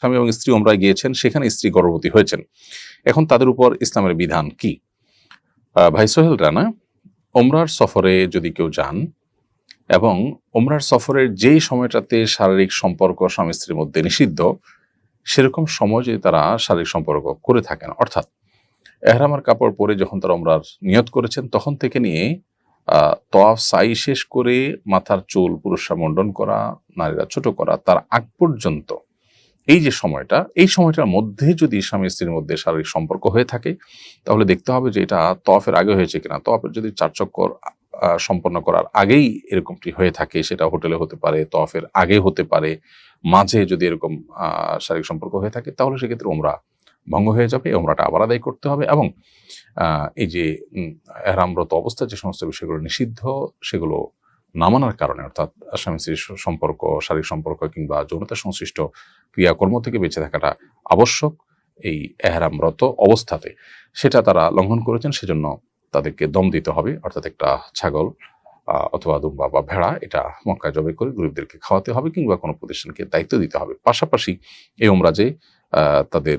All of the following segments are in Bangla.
স্বামী এবং স্ত্রী ওমরায় গিয়েছেন, সেখানে স্ত্রী গর্ভবতী হয়েছেন, এখন তাদের উপর ইসলামের বিধান কি? ভাই সোহেল রানা, ওমরার সফরে যদি কেউ যান এবং ওমরার সফরের যেই সময়টাতে শারীরিক সম্পর্ক স্বামী স্ত্রীর মধ্যে নিষিদ্ধ, সেরকম সময় যদি তারা শারীরিক সম্পর্ক করে থাকেন, অর্থাৎ এহরামের কাপড় পরে যখন তারা ওমরার নিয়ত করেছেন তখন থেকে নিয়ে তওয়াফ সাই শেষ করে মাথার চুল পুরুষরা মুন্ডন করা, নারীরা ছোট করা, তার আগ পর্যন্ত এই যে সময়টা, এই সময়টার মধ্যে যদি স্বামী স্ত্রীর মধ্যে শারীরিক সম্পর্ক হয়ে থাকে, তাহলে দেখতে হবে যে এটা তওয়াফের আগে হয়েছে কিনা। তওয়াফের যদি 4 চক্কর সম্পন্ন করার আগেই এরকমটি হয়ে থাকে, সেটা হোটেলে হতে পারে, তওয়াফের আগে হতে পারে, মাঝে যদি এরকম শারীরিক সম্পর্ক হয়ে থাকে, তাহলে সেক্ষেত্রে ওমরা ভঙ্গ হয়ে যাবে, ওমরাটা আবার আদায় করতে হবে। এবং এই যে এহরামরত অবস্থায় যে সমস্ত বিষয়গুলো নিষিদ্ধ, সেগুলো না মানার কারণে, অর্থাৎ স্বামী স্ত্রীর সম্পর্ক, শারীরিক সম্পর্ক কিংবা যৌনতা সংশ্লিষ্ট ক্রিয়াকর্ম থেকে বেঁচে থাকাটা আবশ্যক এই এহরামরত অবস্থাতে, সেটা তারা লঙ্ঘন করেছেন। সেজন্য তাদেরকে দম দিতে হবে, অর্থাৎ একটা ছাগল অথবা দুম্বা বা ভেড়া, এটা মক্কায় জবাই করে গরিবদেরকে খাওয়াতে হবে কিংবা কোনো প্রতিষ্ঠানকে দায়িত্ব দিতে হবে। পাশাপাশি এই ওমরাজে তাদের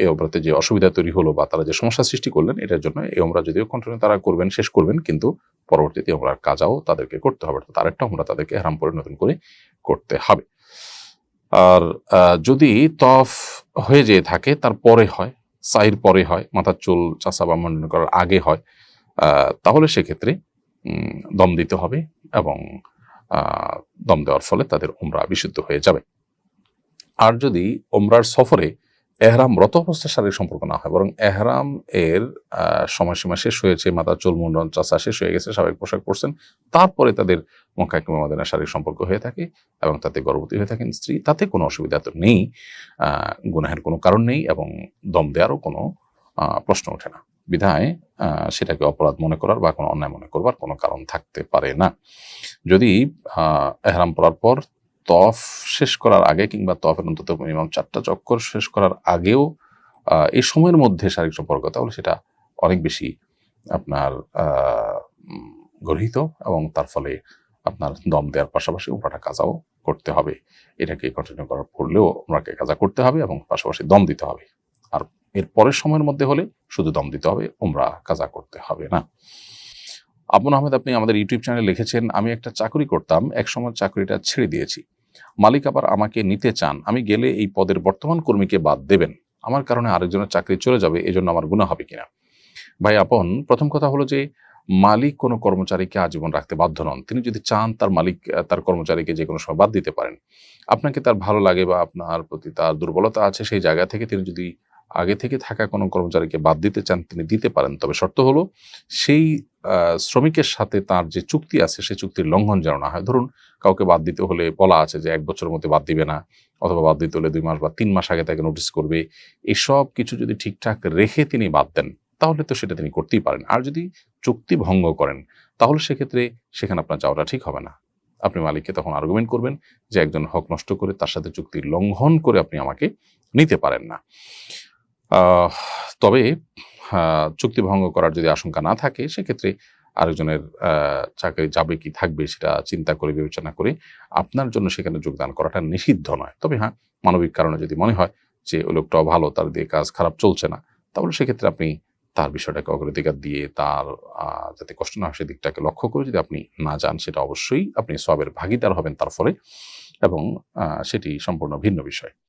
এই ওমরাতে যে অসুবিধা তৈরি হলো বা তারা যে সমস্যা সৃষ্টি করলেন, এটার জন্য এই ওমরা যদিও কন্টিনিউ তারা করবেন, শেষ করবেন, কিন্তু পরবর্তীতে ওমরার কাজাও তাদেরকে করতে হবে, অর্থাৎ আরেকটা ওমরা তাদেরকে এহরাম পরে নতুন করে করতে হবে। আর যদি তওয়াফ হয়ে যেয়ে থাকে, তারপরে হয়, সাইর পরে হয়, মাথার চুল চাচা বা মুন্ডন করার আগে হয়, তাহলে সেক্ষেত্রে দম দিতে হবে এবং দম দেওয়ার ফলে তাদের ওমরা বিশুদ্ধ হয়ে যাবে। আর যদি ওমরার সফরে এহরামরত অবস্থায় শারীরিক সম্পর্ক না হয়, বরং এহরাম এর সময়সীমা শেষ হয়েছে, মাথার চুল মুন্ডন চাচা শেষ হয়ে গেছে, স্বাভাবিক পোশাক পরছেন, তারপরে তাদের মক্কা কিংবা মদিনায় শারীরিক সম্পর্ক হয়ে থাকে এবং তাতে গর্ভবতী হয়ে থাকেন স্ত্রী, তাতে কোনো অসুবিধা তো নেই, গুনাহের কোনো কারণ নেই এবং দম দেওয়ারও কোনো প্রশ্ন ওঠে না। বিধায় সেটাকে অপরাধ মনে করার বা কোনো অন্যায় মনে করবার কোনো কারণ থাকতে পারে না। যদি এহরাম পরার পর তওয়াফ শেষ করার আগে কিংবা তওয়াফের অন্তত মিনিমাম 4টা চক্কর শেষ করার আগেও এই সময়ের মধ্যে শারীরিক সম্পর্ক, তাহলে সেটা অনেক বেশি আপনার গর্হিত এবং তার ফলে আপনার দম দেওয়ার পাশাপাশি ওমরাটা কাজাও করতে হবে। এটাকে কন্টিনিউ করার পড়লেও ওমরাকে কাজা করতে হবে এবং পাশাপাশি দম দিতে হবে। আর এর পরের সময়ের মধ্যে হলে শুধু দম দিতে হবে, ওমরা কাজা করতে হবে না। আবুল আহমেদ, আপনি আমাদের ইউটিউব চ্যানেলে লিখেছেন, আমি একটা চাকরি করতাম, একসময় চাকরিটা ছেড়ে দিয়েছি, মালিক আবার আমাকে নিতে চান, আমি গেলে এই পদের বর্তমান কর্মীকে বাদ দেবেন, আমার কারণে আরেকজনের চাকরি চলে যাবে, এজন্য আমার গুনাহ হবে কিনা? ভাই আপন, প্রথম কথা হলো যে মালিক কোনো কর্মচারীকে আজীবন রাখতে বাধ্য নন। তিনি যদি চান তার মালিক তার কর্মচারীকে যে কোনো সময় বাদ দিতে পারেন। আপনাকে তার ভালো লাগে বা আপনার প্রতি তার দুর্বলতা আছে, সেই জায়গা থেকে তিনি যদি আগে থেকে থাকা কোনো কর্মচারীকে বাদ দিতে চান, তিনি দিতে পারেন। তবে শর্ত হলো সেই শ্রমিকের সাথে তার যে চুক্তি আছে, সেই চুক্তির লঙ্ঘন যেন না হয়। ধরুন কাউকে বাদ দিতে হলে বলা আছে যে 1 বছরের মধ্যে বাদ দিবে না, অথবা বাদ দিতে হলে 2 মাস বা 3 মাস আগে তাকে নোটিস করবে। এসব কিছু যদি ঠিকঠাক রেখে তিনি বাদ দেন, তাহলে তো সেটা তিনি করতেই পারেন। আর যদি চুক্তি ভঙ্গ করেন, তাহলে সেক্ষেত্রে সেখানে আপনার যাওয়াটা ঠিক হবে না। আপনি মালিককে তখন আর্গুমেন্ট করবেন যে একজন হক নষ্ট করে তার সাথে চুক্তি লঙ্ঘন করে আপনি আমাকে নিতে পারেন না। তবে চুক্তি ভঙ্গ করার যদি আশঙ্কা না থাকে, সেক্ষেত্রে আরেকজনের চাকরি যাবে কি থাকবে সেটা চিন্তা করে বিবেচনা করে আপনার জন্য সেখানে যোগদান করাটা নিষিদ্ধ নয়। তবে হ্যাঁ, মানবিক কারণে যদি মনে হয় যে ওই লোকটাও ভালো, তার দিয়ে কাজ খারাপ চলছে না, তাহলে সেক্ষেত্রে আপনি তার বিষয়টাকে অগ্রাধিকার দিয়ে তার যাতে কষ্ট না হয় সেদিকটাকে লক্ষ্য করে যদি আপনি না যান, সেটা অবশ্যই আপনি সওয়াবের ভাগীদার হবেন তার ফলে, এবং সেটি সম্পূর্ণ ভিন্ন বিষয়।